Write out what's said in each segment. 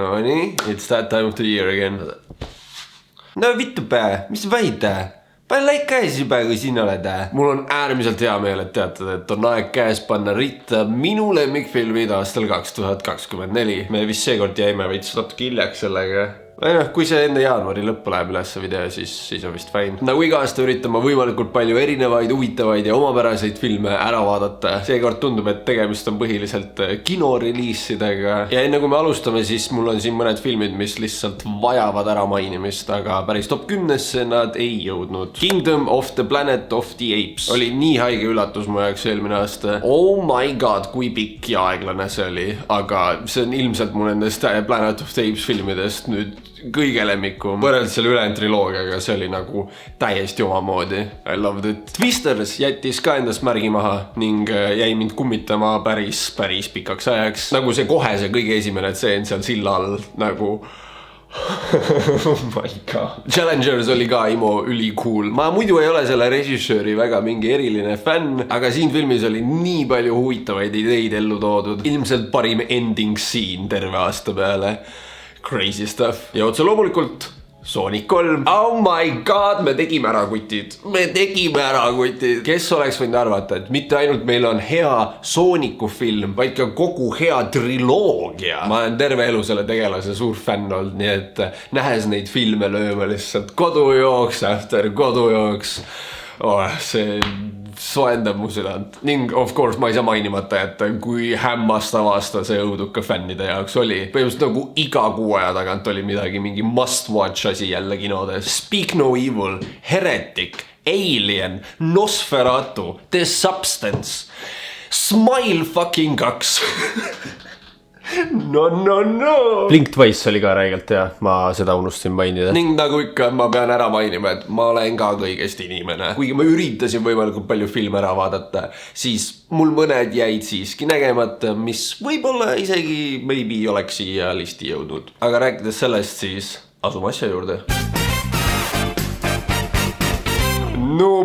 No nii, it's that time of the year again. No vittu pää, mis väida? Pane laik käes juba, kui siin oled. Mul on äärmiselt hea meel, et teatada, et on aeg käes panna ritta minu lemmikfilmid aastal 2024. Me vist seekord jäime veits natuke hiljaks sellega. Kui see enne jaanuari lõppu läheb üles video, siis on vist fine. Nagu iga aasta üritan ma võimalikult palju erinevaid, huvitavaid ja omapäraseid filme ära vaadata. Seekord tundub, et tegemist on põhiliselt kinoreliisidega. Ja enne kui me alustame, siis mul on siin mõned filmid, mis lihtsalt vajavad ära mainimist, aga päris top 10-sse nad ei jõudnud. Kingdom of the Planet of the Apes oli nii haige üllatus mu jaoks eelmine aasta. Oh my god, kui pikk ja aeglane see oli. Aga see on ilmselt mu nendest Planet of the Apes filmidest nüüd kõige lemmikum. Võrreldes selle ülejäänud triloogiaga, see oli nagu täiesti omamoodi. I loved it. Twisters jättis ka endast märgi maha ning jäi mind kummitama päris pikaks ajaks. Nagu see kohe see kõige esimene tseen seal silla all nagu oh my god. Challengers oli ka imo üli cool. Ma muidu ei ole selle režissööri väga mingi eriline fänn, aga siin filmis oli nii palju huvitavaid ideid ellu toodud. Ilmselt parim ending scene terve aasta peale. Crazy stuff. Ja otse loomulikult Sonic 3. Oh my god, me tegime ära kutid. Kes oleks võinud arvata, et mitte ainult meil on hea Sonicu film, vaid ka kogu hea triloogia. Ma olen terve elu selle tegelase suur fänn olnud, nii et nähes neid filme lööma lihtsalt kodujooks after kodujooks. See soendab mu südant. Ning of course ma ei saa mainimata jätta, kui hämmastav aasta see õuduka fännide jaoks oli. Põhimõtteliselt nagu iga kuu aja tagant oli midagi, mingi must watch asi jälle kinodes. Speak No Evil, Heretic, Alien, Nosferatu, The Substance, Smile fucking 2 No. Blink Twice oli ka räigelt hea, ma seda unustasin mainida. Ning nagu ikka ma pean ära mainima, et ma olen ka kõigest inimene. Kuigi ma üritasin võimalikult palju filme ära vaadata, siis mul mõned jäid siiski nägemata, mis võib-olla isegi maybe oleks siia listi jõudnud. Aga rääkides sellest, siis asume asja juurde. No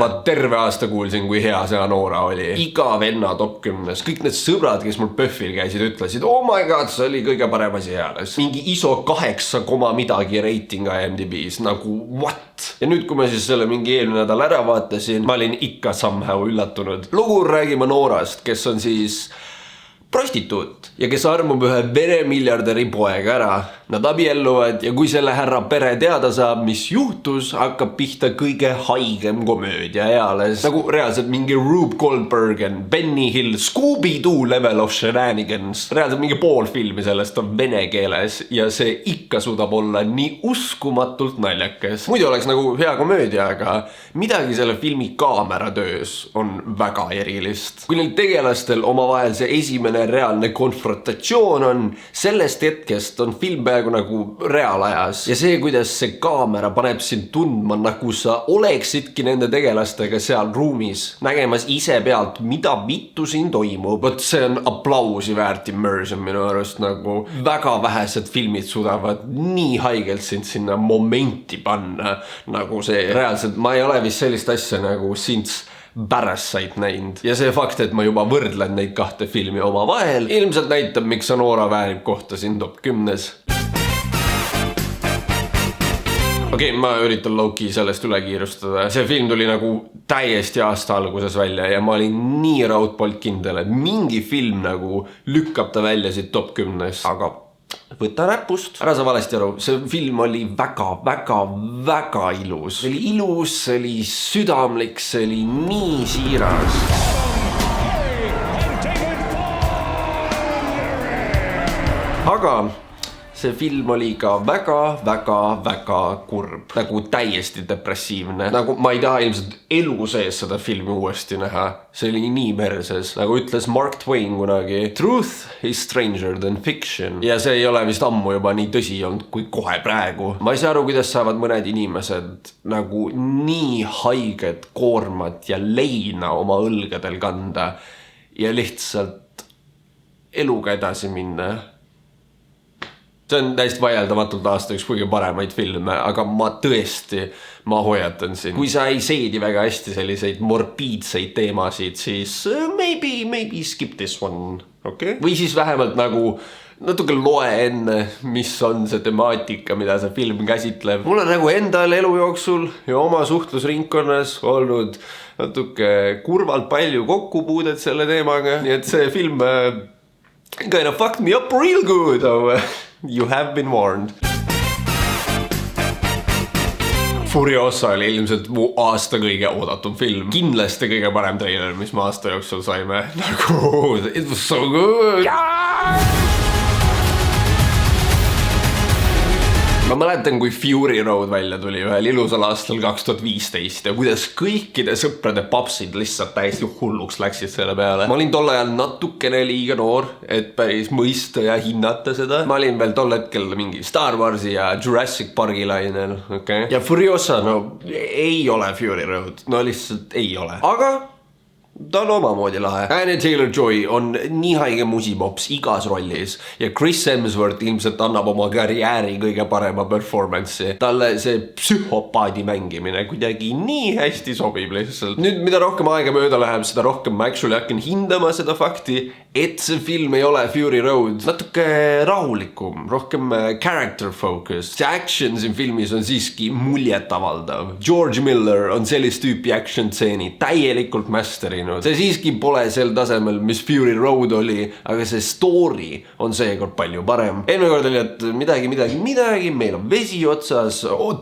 ma terve aasta kuulsin, kui hea see Anora oli. Iga venna top 10. Kõik need sõbrad, kes mul Pöffil käisid, ütlesid, oh my god, see oli kõige parem asi heades. Mingi ISO 8, midagi reiting IMDb's, nagu what? Ja nüüd, kui ma siis selle mingi eelmine nädal ära vaatasin, ma olin ikka somehow üllatunud. Lugu räägime Anorast, kes on siis prostituut ja kes armub ühe Vene miljardäri poega ära. Nad abielluvad ja kui selle härra pere teada saab, mis juhtus, hakkab pihta kõige haigem komöödia eales. Nagu reaalselt mingi Rube Goldberg, Benny Hill, Scooby-Doo level of shenanigans. Reaalselt mingi pool filmi sellest on vene keeles ja see ikka suudab olla nii uskumatult naljakas. Muidu oleks nagu hea komöödia, aga midagi selle filmi kaameratöös on väga erilist. Kui neil tegelastel omavahel see esimene reaalne konfrontatsioon on, sellest hetkest on film peaaegu nagu reaalajas. Ja see, kuidas see kaamera paneb sind tundma, nagu sa oleksidki nende tegelastega seal ruumis, nägemas ise pealt, mida vittu siin toimub. Võt see on aplausi väärt immersion minu arust, nagu väga vähesed filmid suudavad nii haigelt sind sinna momenti panna, nagu see reaalselt. Ma ei ole vist sellist asja nagu Since Parasite näinud. Ja see fakt, et ma juba võrdlen neid kahte filmi oma vahel, ilmselt näitab, miks Anora väärib kohta siin top 10. Okei, ma üritan low-key sellest üle kiirustada. See film tuli nagu täiesti aasta alguses välja ja ma olin nii raudpolt kindel, et mingi film nagu lükkab ta välja siit top 10. Aga võta näpust. Ära sa valesti aru, see film oli väga ilus. See oli ilus, see oli südamlik, see oli nii siiras. Aga see film oli ka väga kurb, nagu täiesti depressiivne. Nagu ma ei taha ilmselt elu sees seda filmi uuesti näha. See oli nii merses, nagu ütles Mark Twain kunagi. Truth is stranger than fiction. Ja see ei ole vist ammu juba nii tõsi olnud kui kohe praegu. Ma ei saa aru, kuidas saavad mõned inimesed nagu nii haiget koormat ja leina oma õlgadel kanda ja lihtsalt eluga edasi minna. See on täiesti vaieldamatult aasta üks kõige paremaid filme, aga ma hoiatan siin. Kui sa ei seedi väga hästi selliseid morbiidseid teemasid, siis maybe skip this one, okay? Või siis vähemalt nagu natuke loe enne, mis on see temaatika, mida see film käsitleb. Mul on nagu endal elu jooksul ja oma suhtlusringkonnas olnud natuke kurvalt palju kokkupuudet selle teemaga. Nii et see film kind of fucked me up real good. You have been warned. Furiosa oli ilmselt mu aasta kõige oodatum film. Kindlasti kõige parem trailer, mis me aasta jooksul saime. Nagu, it was so good. Ma mäletan, kui Fury Road välja tuli ühel ilusal aastal 2015 ja kuidas kõikide sõprade papsid lihtsalt täiesti hulluks läksid selle peale. Ma olin tol ajal natukene liiga noor, et päris mõista ja hinnata seda. Ma olin veel tol hetkel mingi Star Warsi ja Jurassic Parki lainel, okay? Ja Furiosa, no ei ole Fury Road, no lihtsalt ei ole. Aga ta on omamoodi lahe. Anya Taylor-Joy on nii haige musipops igas rollis ja Chris Hemsworth ilmselt annab oma karjääri kõige parema performance'i. Talle see psühhopaadi mängimine kuidagi nii hästi sobib lihtsalt. Nüüd, mida rohkem aega mööda läheb, seda rohkem ma actually hakkan hindama seda fakti, et see film ei ole Fury Road. Natuke rahulikum, rohkem character focus. See action siin filmis on siiski muljetavaldav. George Miller on sellist tüüpi action tseeni täielikult masterinud. See siiski pole sel tasemel, mis Fury Road oli, aga see story on seekord palju parem. Eelmine kord oli, et midagi, meil on vesi otsas,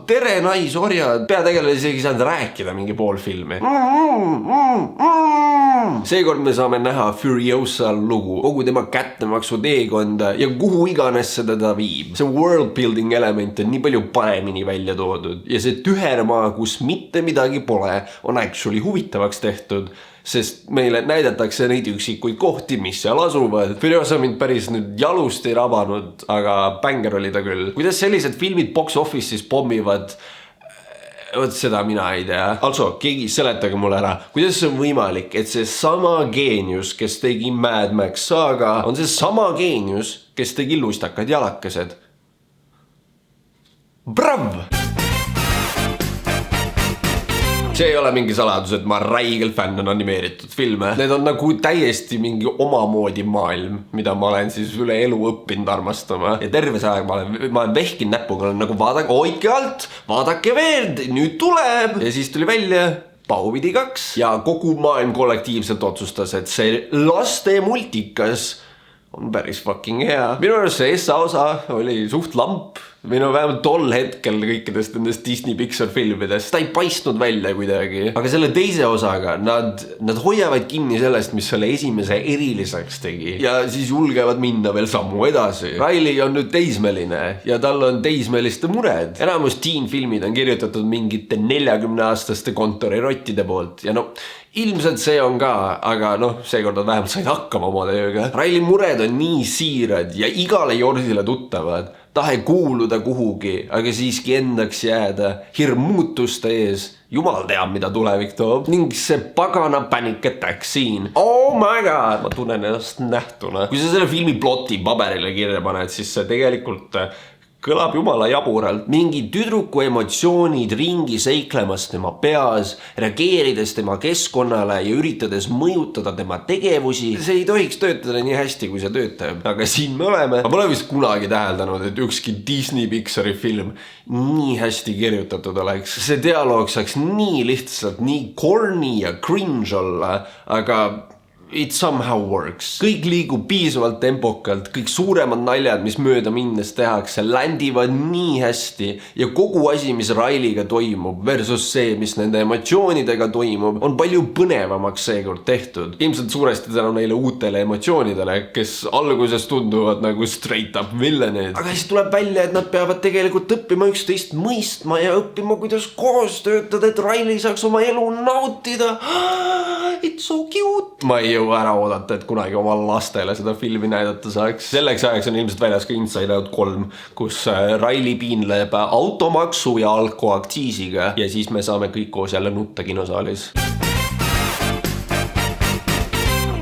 tere naisorjad, peategelane isegi saanud rääkida mingi pool filmi. Seekord me saame näha Furiosa lugu, kogu tema kättemaksu teekonda ja kuhu iganes seda ta viib. See world building element on nii palju paremini välja toodud ja see tühermaa, kus mitte midagi pole, on actually huvitavaks tehtud, sest meile näidatakse neid üksikuid kohti, mis seal asuvad. Furiosa mind päris nüüd jalust ei rabanud, aga bänger oli ta küll. Kuidas sellised filmid box office'is pommivad, võt seda mina ei tea. Also, keegi seletage mulle ära, kuidas on võimalik, et see sama geenius, kes tegi Mad Max Saga, on see sama geenius, kes tegi Lustakad jalakesed. Brav! See ei ole mingi saladus, et ma räigelt fänn on animeeritud filme. Need on nagu täiesti mingi omamoodi maailm, mida ma olen siis üle elu õppinud armastama. Ja terve see aeg ma olen vehkinud näpuga, olen nagu hoidke alt, vaadake veel, nüüd tuleb. Ja siis tuli välja Pahupidi 2 ja kogu maailm kollektiivselt otsustas, et see laste multikas on päris fucking hea. Minu arust see SA osa oli suht lamp. Minu vähemalt tol hetkel kõikidest nendest Disney Pixar filmidest. Ta ei paistnud välja kuidagi. Aga selle teise osaga nad hoiavad kinni sellest, mis selle esimese eriliseks tegi. Ja siis julgevad minna veel sammu edasi. Riley on nüüd teismeline ja tal on teismeliste mured. Enamus teen-filmid on kirjutatud mingite 40-aastaste kontorirottide poolt. Ja no, ilmselt see on ka, aga noh, seekord on vähemalt sain hakkama oma tööga. Riley mured on nii siirad ja igale jordile tuttavad. Tahe kuuluda kuhugi, aga siiski endaks jääda, hirm muutuste ees. Jumal teab, mida tulevik toob. Ning see pagana panic attack siin. Oh my god! Ma tunnen ennast nähtuna. Kui sa selle filmi ploti paberile kirja paned, siis see tegelikult kõlab jumala jaburalt. Mingi tüdruku emotsioonid ringi seiklemas tema peas, reageerides tema keskkonnale ja üritades mõjutada tema tegevusi. See ei tohiks töötada nii hästi, kui see töötab. Aga siin me oleme. Ma pole vist kunagi täheldanud, et ükski Disney Pixari film nii hästi kirjutatud oleks. See dialoog saaks nii lihtsalt, nii corny ja cringe olla, aga it somehow works. Kõik liigub piisavalt tempokalt, kõik suuremad naljad, mis mööda minnes tehakse, ländivad nii hästi ja kogu asi, mis Riley'ga toimub versus see, mis nende emotsioonidega toimub, on palju põnevamaks seekord tehtud. Ilmselt suuresti tänu neile uutele emotsioonidele, kes alguses tunduvad nagu straight up villanid. Aga siis tuleb välja, et nad peavad tegelikult õppima üksteist mõistma ja õppima, kuidas koos töötada, et Riley saaks oma elu nautida. It's so cute! Ma ei jõua ära oodata, et kunagi oma lastele seda filmi näidata saaks. Selleks ajaks on ilmselt väljas ka Inside Out 3, kus Riley piinleb automaksu ja alkoaktsiisiga ja siis me saame kõik koos jälle nutta kinosaalis.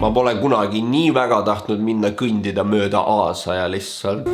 Ma pole kunagi nii väga tahtnud minna kõndida mööda Aasaja lihtsalt.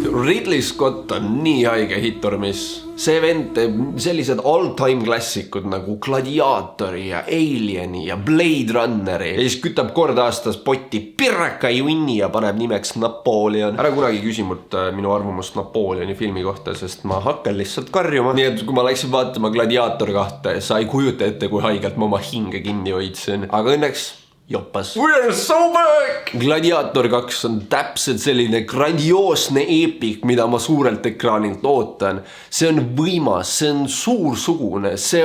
Ridley Scott on nii haige hit or miss. See vend teeb sellised all-time klassikud nagu Gladiatori ja Alieni ja Blade Runneri ja siis kütab kord aastas potti pirraka junni ja paneb nimeks Napoleon. Ära kunagi küsi mult minu arvamust Napoleoni filmi kohta, sest ma hakkan lihtsalt karjuma. Nii et kui ma läksin vaatama Gladiator 2, sa ei kujuta ette, kui haigelt ma oma hinge kinni hoidsin. Aga õnneks joppas. We're so back! Gladiator 2 on täpselt selline grandioosne eepik, mida ma suurelt ekraanilt ootan. See on võimas, see on suursugune, see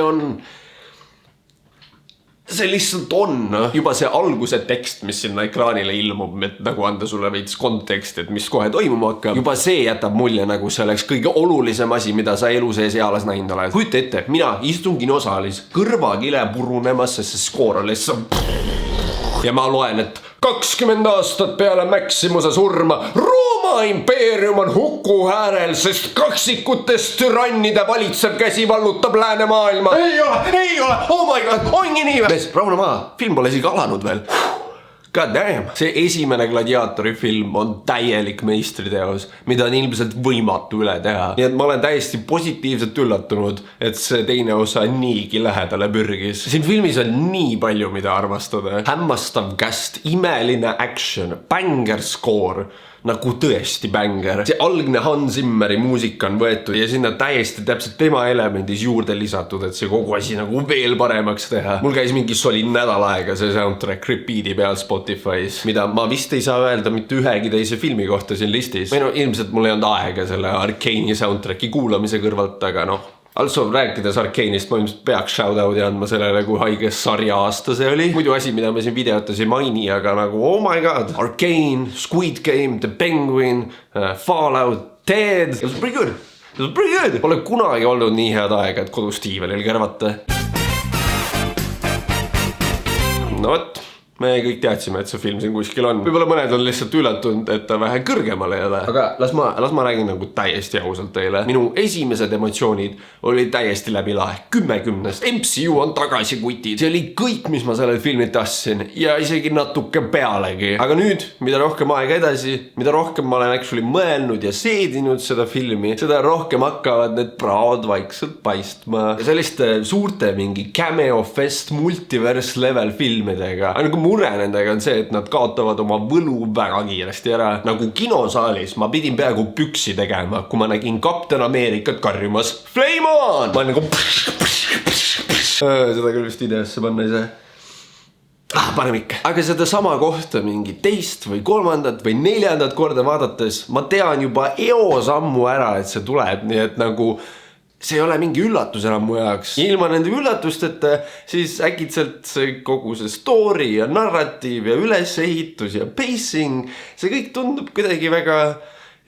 lihtsalt on. Juba see alguse tekst, mis sinna ekraanile ilmub, et nagu anda sulle veits kontekst, et mis kohe toimuma hakkab. Juba see jätab mulje, nagu see oleks kõige olulisem asi, mida sa elu sees ealas näinud oled. Kujuta ette, mina istun kinosaalis, kõrvakile purunemas, sest see skoor on lihtsalt... Ja ma loen, et 20 aastat peale Maximuse surma Rooma impeerium on huku äärel, sest kaksikutest türannide valitsev käsi vallutab lääne maailma. Ei ole, oh my god, ongi nii. Mees, rahune maa, film pole isegi alanud veel. God damn. See esimene Gladiatori film on täielik meistriteos, mida on ilmselt võimatu üle teha. Nii et ma olen täiesti positiivselt üllatunud, et see teine osa niigi lähedale pürgis. Siin filmis on nii palju, mida armastada. Hämmastav cast, imeline action, banger score, nagu tõesti banger. See algne Hans Zimmeri muusika on võetud ja sinna täiesti täpselt tema elemendis juurde lisatud, et see kogu asi nagu veel paremaks teha. Mul käis mingi solid nädal aega see soundtrack repeat'i peal Spotify's, mida ma vist ei saa öelda mitte ühegi teise filmi kohta siin listis. Või no ilmselt mul ei olnud aega selle Arcane'i soundtracki kuulamise kõrvalt, aga noh. Also rääkides Arcane'ist, ma ilmselt peaks shoutout'i andma sellele, kui haige sarja aasta see oli. Muidu asi, mida me siin videotes ei maini, aga nagu oh my god. Arcane, Squid Game, The Penguin, Fallout, Ted. It was pretty good. Pole kunagi olnud nii head aega, et kodus tiivelil kõrvata. No võt. Me kõik teadsime, et see film siin kuskil on. Võib-olla mõned on lihtsalt üllatunud, et ta vähe kõrgemal ei ole. Aga las ma räägin nagu täiesti ausalt teile. Minu esimesed emotsioonid oli täiesti läbi lahe. 10/10. MCU on tagasi kutid. See oli kõik, mis ma sellel filmil tahtsin. Ja isegi natuke pealegi. Aga nüüd, mida rohkem aega edasi, mida rohkem ma olen actually mõelnud ja seedinud seda filmi, seda rohkem hakkavad need praod vaikselt paistma. Ja selliste suurte mingi cameo fest multiverse level filmidega. Nagu mure nendega on see, et nad kaotavad oma võlu väga kiiresti ära. Nagu kinosaalis ma pidin peaaegu püksi tegema, kui ma nägin Captain Americat karjumas Flame on! Ma olen nagu... Seda küll vist ideasse panna ei saa. Panem ikka. Aga seda sama kohta mingi teist või kolmandat või neljandat korda vaadates ma tean juba sammu ära, et see tuleb, nii et nagu... See ei ole mingi üllatus enam mu jaoks. Ilma nende üllatusteta, siis äkitselt see kogu see story ja narratiiv ja ülesehitus ja pacing, see kõik tundub kuidagi väga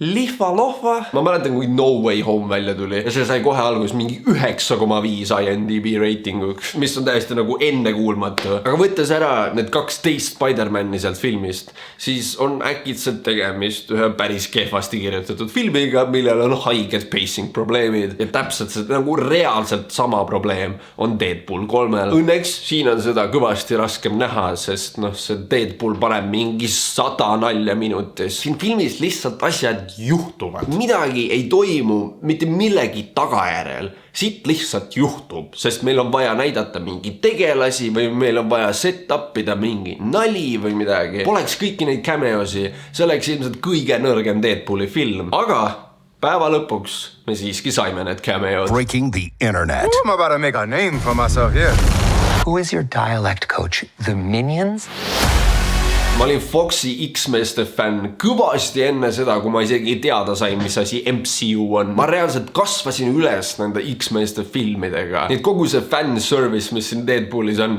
lihva-lohva. Ma mäletan, kui No Way Home välja tuli ja see sai kohe algus mingi 9,5 IMDb reitinguks, mis on täiesti nagu ennekuulmatu. Aga võttes ära need 12 Spider-Mani sealt filmist, siis on äkitselt tegemist ühe päris kehvasti kirjutatud filmiga, millel on haiged pacing probleemid. Ja täpselt see nagu reaalselt sama probleem on Deadpool 3-l. Õnneks siin on seda kõvasti raskem näha, sest see Deadpool paneb mingi 100 nalja minutis. Siin filmis lihtsalt asjad juhtuvad. Midagi ei toimu mitte millegi tagajärjel. Siit lihtsalt juhtub, sest meil on vaja näidata mingi tegelasi või meil on vaja set-upida mingi nali või midagi. Poleks kõiki neid cameosi, see oleks ilmselt kõige nõrgem Deadpooli film. Aga päeva lõpuks me siiski saime need cameos. Breaking the internet. I'm about to make a name for myself here. Who is your dialect coach? The Minions? Ma olin Foxi X-meeste fänn kõvasti enne seda, kui ma isegi teada sain, mis asi MCU on. Ma reaalselt kasvasin üles nende X-meeste filmidega. Nii et kogu see fanservice, mis siin Deadpoolis on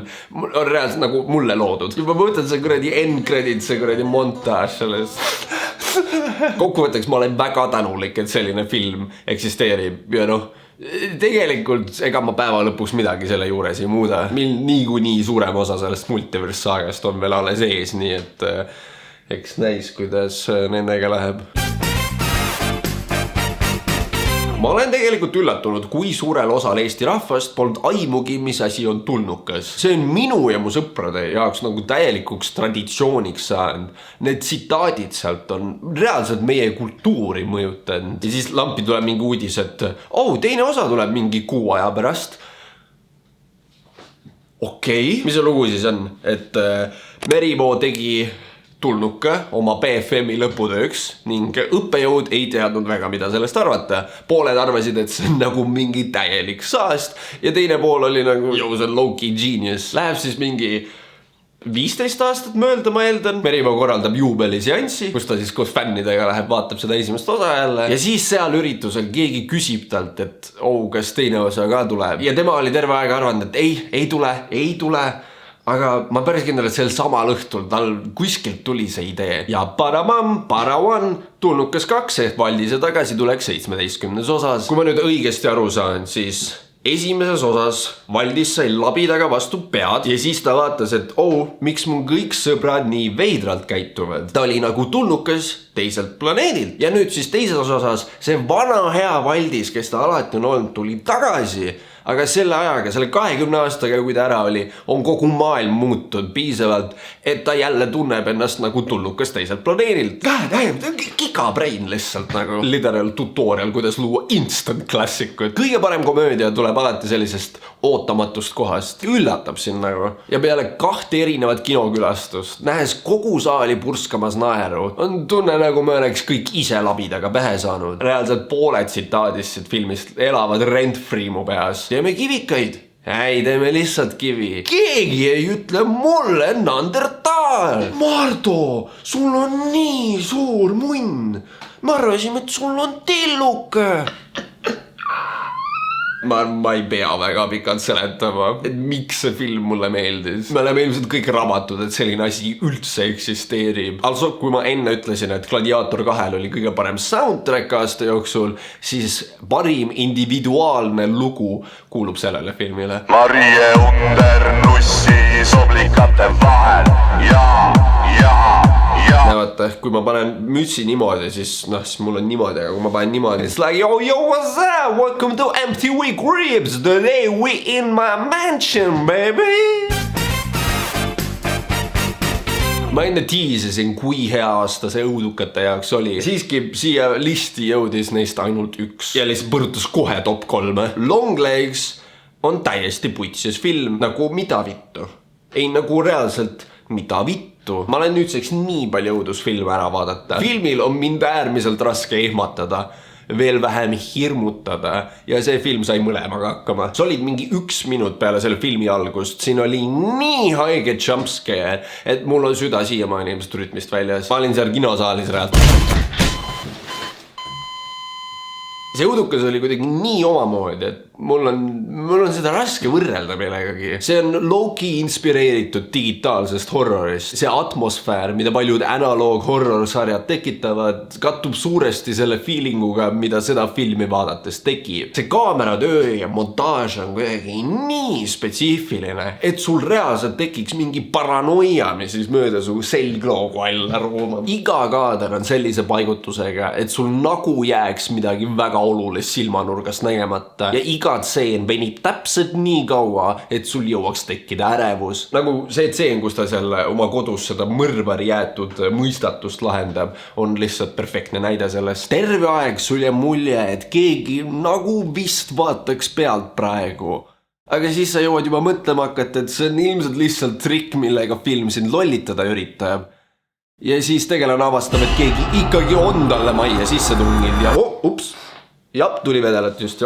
reaalselt nagu mulle loodud. Juba võtad see kuradi end-credit, see kuradi montaž sellest. Kokkuvõtteks ma olen väga tänulik, et selline film eksisteerib ja tegelikult ega ma päeva lõpuks midagi selle juures ei muuda. Meil niikuinii suurem osa sellest multiverse saagast on veel alles ees, nii et eks näis, kuidas nendega läheb. Ma olen tegelikult üllatunud, kui suurel osal Eesti rahvast polnud aimugi, mis asi on tulnukas. See on minu ja mu sõprade jaoks nagu täielikuks traditsiooniks saanud. Need tsitaadid sealt on reaalselt meie kultuuri mõjutanud. Ja siis lampi tuleb mingi uudis, et teine osa tuleb mingi 6 aja pärast. Okei. Mis see lugu siis on? Et Merimoo tegi tulnuka oma BFM-i lõputööks ning õppejõud ei teadnud väga, mida sellest arvata. Pooled arvasid, et see on nagu mingi täielik saast ja teine pool oli nagu, see on low-key genius. Läheb siis mingi 15 aastat mööda, ma eeldan. Merimoo korraldab juubeliseanssi, kus ta siis koos fännidega läheb, vaatab seda esimest osa jälle. Ja siis seal üritusel keegi küsib talt, et kas teine osa ka tuleb. Ja tema oli terve aeg arvanud, et ei tule. Aga ma päris kindel, et sel samal õhtul tal kuskilt tuli see idee. Ja parawan, tulnukas 2 ehk Valdise tagasi tuleks 17. osas. Kui ma nüüd õigesti aru saan, siis esimeses osas Valdis sai labidaga vastu pead ja siis ta vaatas, et miks mun kõik sõbrad nii veidralt käituvad. Ta oli nagu tulnukas teiselt planeedilt. Ja nüüd siis teises osas see vana hea Valdis, kes ta alati on olnud, tuli tagasi. Aga selle ajaga, selle 20 aastaga, kui ta ära oli, on kogu maailm muutunud piisavalt, et ta jälle tunneb ennast nagu tulnukas teiselt planeedilt. Gigabrain lihtsalt nagu literal tutorial, kuidas luua instant klassikut. Kõige parem komöödia tuleb alati sellisest ootamatust kohast. Üllatab siin nagu. Ja peale 2 erinevat kinokülastust, nähes kogu saali purskamas naeru, on tunne nagu me oleks kõik ise labidaga pähe saanud. Reaalselt pooled tsitaadist siit filmist elavad rent-free mu peas. Teeme kivikaid. Ei, teeme lihtsalt kivi. Keegi ei ütle mulle Neandertal. Mardo, sul on nii suur munn. Ma arvasin, et sul on tilluke. Ma ei pea väga pikalt seletama, et miks see film mulle meeldis. Me oleme ilmselt kõik rabatud, et selline asi üldse eksisteerib. Also, kui ma enne ütlesin, et Gladiator 2 oli kõige parem soundtrack aasta jooksul, siis parim individuaalne lugu kuulub sellele filmile. Marie under nussi soblikate vahel ja. Vaata, kui ma panen mütsi niimoodi, siis mul on niimoodi, aga kui ma panen niimoodi, it's like, yo, what's up? Welcome to Empty Week Ribs. Today we in my mansion, baby. Ma enne tiisisin, kui hea aasta see õudukate jaoks oli. Siiski siia listi jõudis neist ainult 1. Ja lihtsalt põrutas kohe top 3. Longlegs on täiesti putsis film, nagu mida vittu. Ei nagu reaalselt mida vittu. Ma olen nüüdseks nii palju õudusfilme ära vaadata. Filmil on mind äärmiselt raske ehmatada, veel vähem hirmutada ja see film sai mõlemaga hakkama. See olid mingi 1 minut peale selle filmi algust. Siin oli nii haige jumpscare, et mul on süda siiamaani ilmselt rütmist väljas. Ma olin seal kinosaalis reaalselt. See õudukas oli kuidagi nii omamoodi, et mul on seda raske võrrelda millegagi. See on low-key inspireeritud digitaalsest horrorist. See atmosfäär, mida paljud analoog horror-sarjad tekitavad, kattub suuresti selle feelinguga, mida seda filmi vaadates tekib. See kaameratöö ja montaaž on kuidagi nii spetsiifiline, et sul reaalselt tekiks mingi paranoia, mis siis mööda su selgloogu alla roomab. Iga kaader on sellise paigutusega, et sul nagu jääks midagi väga olulist silmanurgast nägemata ja iga tseen venib täpselt nii kaua, et sul jõuaks tekkida ärevus. Nagu see tseen, kus ta seal oma kodus seda mõrvari jäetud mõistatust lahendab, on lihtsalt perfektne näide sellest. Terve aeg sul jääb mulje, et keegi nagu vist vaataks pealt praegu. Aga siis sa jõuad juba mõtlema hakata, et see on ilmselt lihtsalt trikk, millega film sind lollitada üritab. Ja siis tegelane avastab, et keegi ikkagi on talle majja sisse tunginud ja ups. Jap, tuli vedelat just.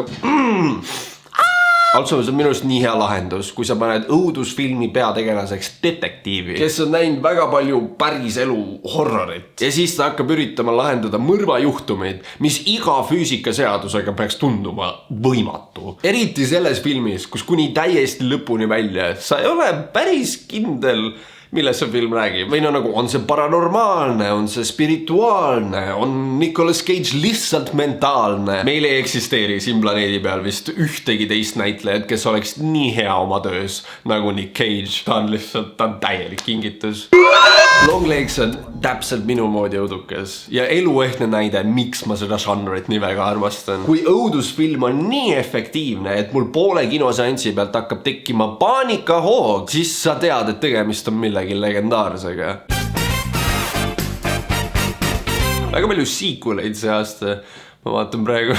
Also, see on minu arust nii hea lahendus, kui sa paned õudusfilmi peategelaseks detektiivi, kes on näinud väga palju päris elu horrorit. Ja siis ta hakkab üritama lahendada mõrvajuhtumeid, mis iga füüsikaseadusega peaks tunduma võimatu. Eriti selles filmis, kus kuni täiesti lõpuni välja, sa ei ole päris kindel, milles see film räägib. Või nagu, on see paranormaalne, on see spirituaalne, on Nicolas Cage lihtsalt mentaalne. Meil ei eksisteeri siin planeedi peal vist ühtegi teist näitlejat, kes oleks nii hea oma töös nagu Nick Cage. Ta on täielik kingitus. Longlegs on täpselt minu moodi õudukas ja eluehtne näide, miks ma seda žanrit nii väga armastan. Kui õudusfilm on nii efektiivne, et mul poole kinoseansi pealt hakkab tekkima paanikahoog, siis sa tead, et tegemist on millegi legendaarsega. Väga palju sequeleid see aasta. Ma vaatan praegu.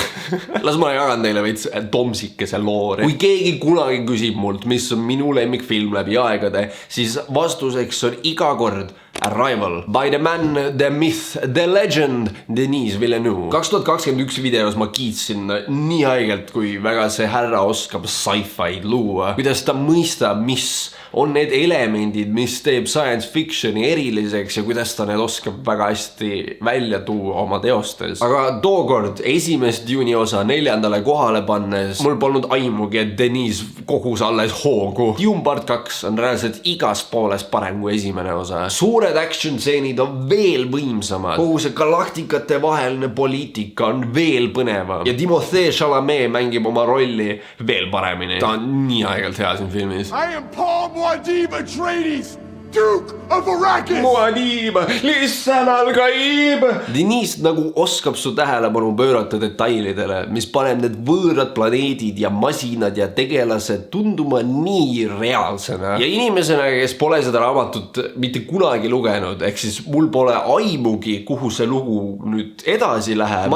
Las ma jagan teile veits tomsikese loori. Kui keegi kunagi küsib mult, mis on minu lemmikfilm läbi aegade, siis vastuseks on iga kord Arrival. By the man, the myth, the legend, Denis Villeneuve. 2021 videos ma kiitsin nii haigelt, kui väga see härra oskab sci-fi'd luua. Kuidas ta mõistab, mis on need elemendid, mis teeb science fictioni eriliseks ja kuidas ta need oskab väga hästi välja tuua oma teostes. Aga tookord esimest Dune'i osa 4. kohale pannes mul polnud aimugi, et Denis kogus alles hoogu. Dune part 2 on reaalselt igas pooles parem kui esimene osa. Suured action stseenid on veel võimsamad. Kogu see galaktikate vaheline poliitika on veel põnevam. Ja Timothée Chalamet mängib oma rolli veel paremini. Ta on nii aegelt hea siin filmis. I am Paul Muad'Dib Atreides, Duke of Arrakis! Muad'Dib, lihtsalt algaib! Denis nagu oskab su tähelepanu pöörata detailidele, mis paneb need võõrad planeedid ja masinad ja tegelased tunduma nii reaalsena. Ja inimesena, kes pole seda raamatut mitte kunagi lugenud, ehk siis mul pole aimugi, kuhu see lugu nüüd edasi läheb.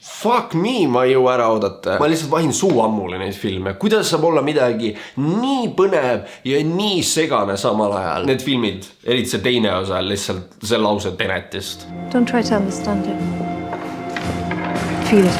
Fuck me, ma ei jõu ära oodata. Ma lihtsalt vahin suu ammule neid filme. Kuidas saab olla midagi nii põnev ja nii segane samal ajal? Need filmid, eriti see teine osa, lihtsalt see lause Tenetist. Don't try to understand it. Feel it.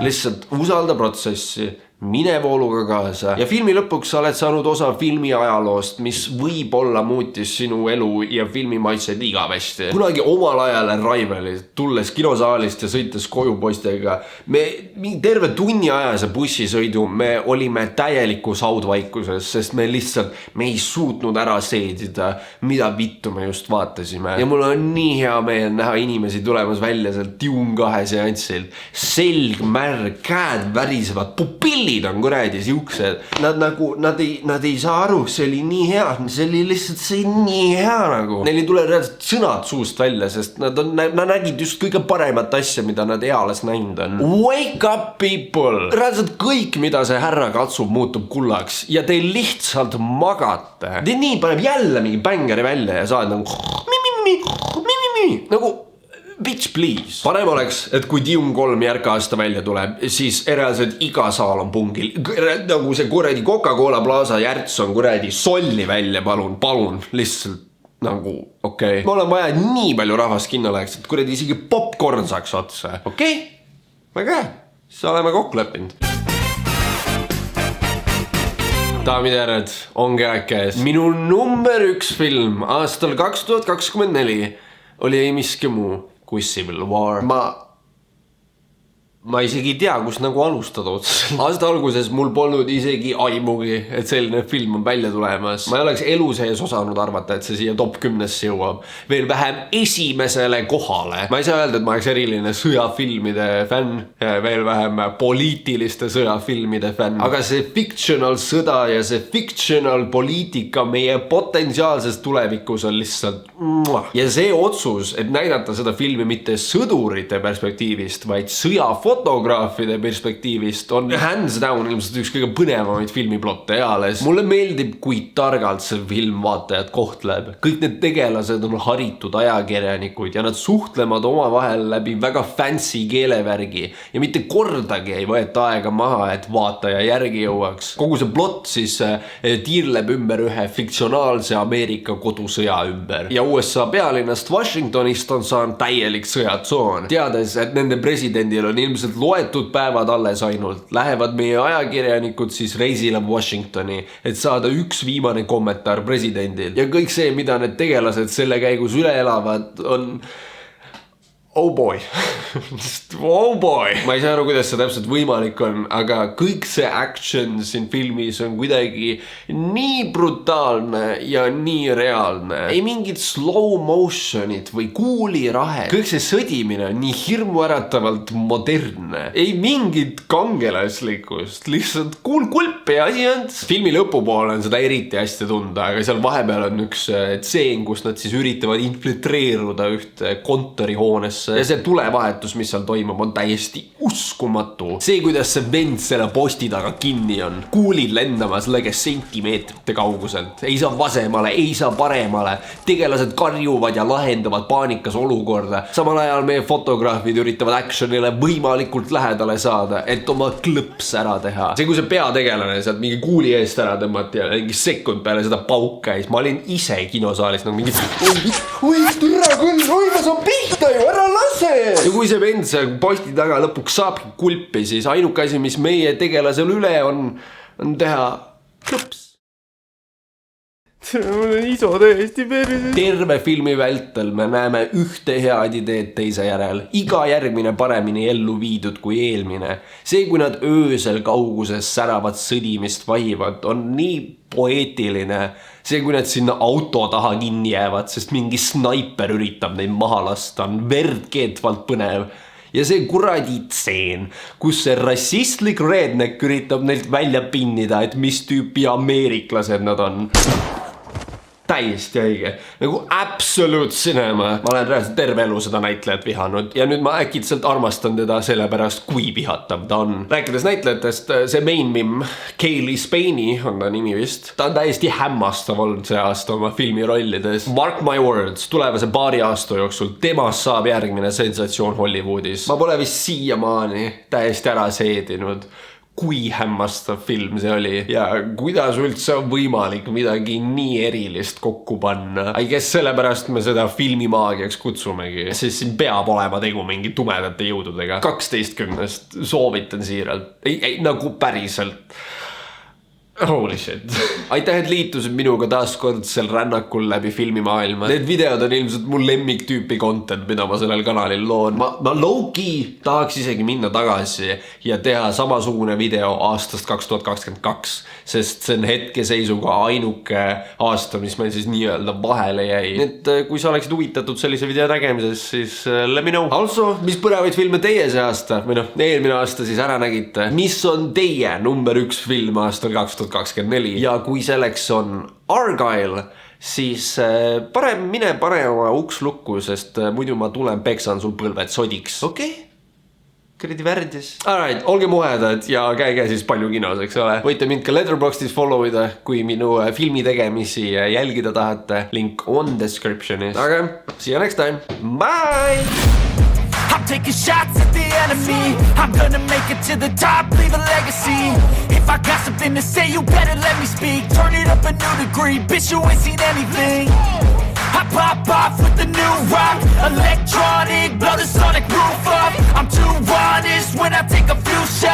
Lihtsalt usalda protsessi, mine vooluga kaasa ja filmi lõpuks sa oled saanud osa filmi ajaloost, mis võib-olla muutis sinu elu ja filmi maitseid igavesti. Kunagi omal ajal Arrivalis, tulles kinosaalist ja sõites koju poistega, me terve tunni ajase bussisõidu me olime täielikus haudvaikuses, sest me ei suutnud ära seedida, mida vittu me just vaatasime. Ja mul on nii hea meel näha inimesi tulemas välja sealt Dune 2 seanssilt. Selg, märg, käed värisevad, pupillid on kuradi siuksed. Nad ei saa aru, see oli nii hea, see oli nii hea nagu. Neil ei tule reaalselt sõnad suust välja, sest nad nägid just kõige paremat asja, mida nad eales näinud on. Wake up people! Reaalselt kõik, mida see härra katsub, muutub kullaks ja te lihtsalt magate. Te nii paneb jälle mingi bängeri välja ja saad nagu bitch please. Parem oleks, et kui Dune 3 järg aasta välja tuleb, siis reaalselt iga saal on pungil. Nagu see kuradi Coca-Cola Plaza järts on kuradi solli välja, palun, lihtsalt nagu, okei. Ma olen vaja nii palju rahvast kinno läheks, et kuradi isegi popcorn saaks otsa. Okei? Väga hea. Siis oleme kokku leppinud. Daamid ja härrad, ongi aeg käes. Minu number 1 film aastal 2024 oli ei miski muu kui Civil War. Ma isegi ei tea, kus nagu alustada otseselt. Aasta alguses mul polnud isegi aimugi, et selline film on välja tulemas. Ma ei oleks elu sees osanud arvata, et see siia top 10-sse jõuab. Veel vähem esimesele kohale. Ma ei saa öelda, et ma oleks eriline sõjafilmide fänn, veel vähem poliitiliste sõjafilmide fänn. Aga see fictional sõda ja see fictional poliitika meie potentsiaalses tulevikus on lihtsalt ja see otsus, et näidata seda filmi mitte sõdurite perspektiivist, vaid fotograafide perspektiivist on hands down ilmselt üks kõige põnevamaid filmiplotte eales. Mulle meeldib, kui targalt see film vaatajad kohtleb. Kõik need tegelased on haritud ajakirjanikud ja nad suhtlevad omavahel läbi väga fancy keelevärgi ja mitte kordagi ei võeta aega maha, et vaataja järgi jõuaks. Kogu see plott siis tiirleb ümber ühe fiktsionaalse Ameerika kodusõja ümber ja USA pealinnast Washingtonist on saanud täielik sõjatsoon. Teades, et nende presidendil on ilmselt loetud päevad alles ainult, lähevad meie ajakirjanikud siis reisile Washingtoni, et saada üks viimane kommentaar presidendilt. Ja kõik see, mida need tegelased selle käigus üle elavad, Oh boy. Oh boy. Ma ei saa aru, kuidas see täpselt võimalik on, aga kõik see action siin filmis on kuidagi nii brutaalne ja nii reaalne. Ei mingit slow motionit või kuulirahet. Kõik see sõdimine on nii hirmuäratavalt modernne. Ei mingit kangelaslikkust, lihtsalt kulp ja asi on. Filmi lõpupoole on seda eriti hästi tunda, aga seal vahepeal on üks tseen, kus nad siis üritavad infiltreeruda ühte kontorihoonesse. Ja see tulevahetus, mis seal toimub, on täiesti uskumatu. See, kuidas see vend selle posti taga kinni on. Kuulid lendamas lõige sentimeetrite kauguselt. Ei saa vasemale, ei saa paremale. Tegelased karjuvad ja lahendavad paanikas olukorda. Samal ajal meie fotograafid üritavad actionile võimalikult lähedale saada, et oma klõps ära teha. See, kui see peategelane sealt mingi kuuli eest ära tõmmati ja mingi sekund peale seda pauk käis, ma olin ise kinosaalis nagu mingi oi, türa küll, oi, ma saan pihta ju, ära lase! Ja kui see vend seal posti taga lõpuks saabki kulpi, siis ainuke asi, mis meie tegelasel üle on teha klõps. Mul on iso tõesti perses. Terve filmi vältel me näeme ühte head ideed teise järel. Iga järgmine paremini ellu viidud kui eelmine. See, kui nad öösel kauguses säravat sõdimist vahivad, on nii poeetiline. See, kui nad sinna auto taha kinni jäävad, sest mingi snaiper üritab neid maha lasta, on verd keetvalt põnev. Ja see kuradi tseen, kus see rassistlik redneck üritab neilt välja pinnida, et mis tüüpi ameeriklased nad on. Täiesti õige, nagu absolute cinema. Ma olen reaalselt terve elu seda näitlejat vihanud ja nüüd ma äkitselt armastan teda sellepärast, kui vihatav ta on. Rääkides näitlejatest, see main mim, Kaylee Spaney on ta nimi vist. Ta on täiesti hämmastav olnud see aasta oma filmirollides. Mark my words, tulevase paari aasta jooksul temast saab järgmine sensatsioon Hollywoodis. Ma pole vist siiamaani täiesti ära seedinud, kui hämmastav film see oli ja kuidas üldse on võimalik midagi nii erilist kokku panna. I guess sellepärast me seda filmimaagiaks kutsumegi, sest siin peab olema tegu mingi tumedate jõududega. 12 soovitan siiralt. Ei, nagu päriselt. Holy shit. Aitäh, et liitusid minuga taaskordsel rännakul läbi filmimaailma. Need videod on ilmselt mul lemmiktüüpi content, mida ma sellel kanalil loon. Ma low-key tahaks isegi minna tagasi ja teha samasugune video aastast 2022, sest see on hetkeseisuga ainuke aasta, mis meil siis nii-öelda vahele jäi. Et kui sa oleksid huvitatud sellise video nägemises, siis let me know. Also, mis põnevaid filme teie see aasta, või noh, eelmine aasta siis ära nägite? Mis on teie number 1 film aastal 2024 ja kui selleks on Argyle, siis mine oma uks lukku, sest muidu ma tulen peksan sul põlved sodiks. Okei? Kuradi värdis. Alright, olge muhedad ja käige siis palju kinos, eks ole. Võite mind ka Letterboxdis follow ida, kui minu filmi tegemisi jälgida tahate. Link on descriptionis. Aga see you next time. Bye! I'm taking shots at the enemy. I'm gonna make it to the top, leave a legacy. If I got something to say, you better let me speak. Turn it up a new degree, bitch, you ain't seen anything. I pop off with the new rock, electronic, blow the sonic roof up. I'm too honest when I take a few shots.